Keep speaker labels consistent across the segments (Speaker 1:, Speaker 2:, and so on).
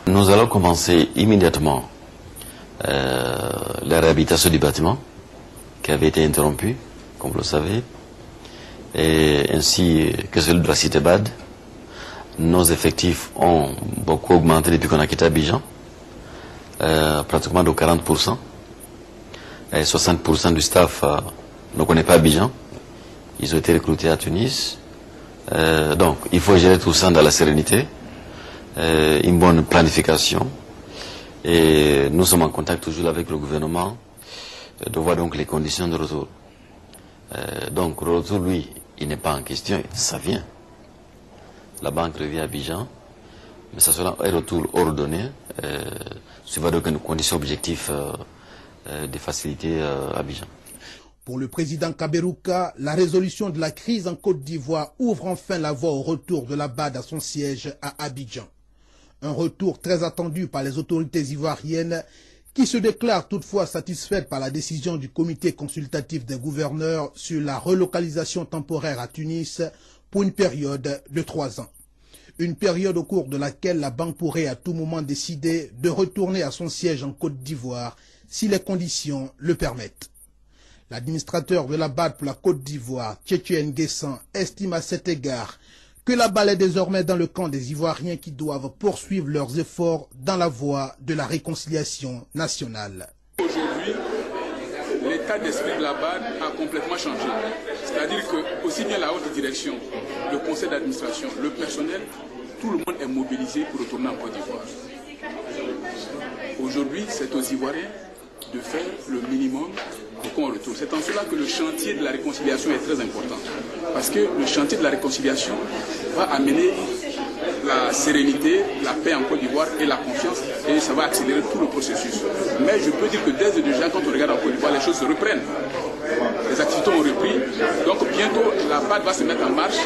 Speaker 1: Nous allons commencer immédiatement la réhabilitation du bâtiment qui avait été interrompu, comme vous le savez, et ainsi que celui de la cité BAD. Nos effectifs ont beaucoup augmenté depuis qu'on a quitté Abidjan, pratiquement de 40%. Et 60% du staff ne connaît pas Abidjan. Ils ont été recrutés à Tunis. Donc, il faut gérer tout ça dans la sérénité, une bonne planification. Et nous sommes en contact toujours avec le gouvernement de voir donc les conditions de retour. Donc, le retour, lui, il n'est pas en question, ça vient. La banque revient à Abidjan, mais ça sera un retour ordonné, suivant donc une condition objective de faciliter Abidjan.
Speaker 2: Pour le président Kaberuka, la résolution de la crise en Côte d'Ivoire ouvre enfin la voie au retour de la BAD à son siège à Abidjan. Un retour très attendu par les autorités ivoiriennes qui se déclarent toutefois satisfaites par la décision du comité consultatif des gouverneurs sur la relocalisation temporaire à Tunis pour une période de 3 ans. Une période au cours de laquelle la banque pourrait à tout moment décider de retourner à son siège en Côte d'Ivoire si les conditions le permettent. L'administrateur de la BAD pour la Côte d'Ivoire, Tchétché Nguessan, estime à cet égard que la balle est désormais dans le camp des Ivoiriens qui doivent poursuivre leurs efforts dans la voie de la réconciliation nationale.
Speaker 3: Aujourd'hui, l'état d'esprit de la BAD a complètement changé. C'est-à-dire que aussi bien la haute direction, le conseil d'administration, le personnel, tout le monde est mobilisé pour retourner en Côte d'Ivoire. Aujourd'hui, c'est aux Ivoiriens de faire le minimum pour qu'on retourne. C'est en cela que le chantier de la réconciliation est très important. Parce que le chantier de la réconciliation va amener la sérénité, la paix en Côte d'Ivoire et la confiance, et ça va accélérer tout le processus. Mais je peux dire que dès déjà, quand on regarde en Côte d'Ivoire, les choses se reprennent. Les activités ont repris, donc bientôt la BAD va se mettre en marche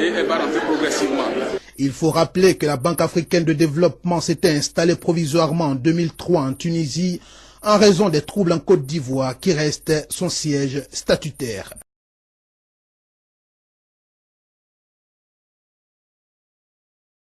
Speaker 3: et elle va rentrer progressivement.
Speaker 2: Il faut rappeler que la Banque africaine de développement s'était installée provisoirement en 2003 en Tunisie en raison des troubles en Côte d'Ivoire qui restent son siège statutaire.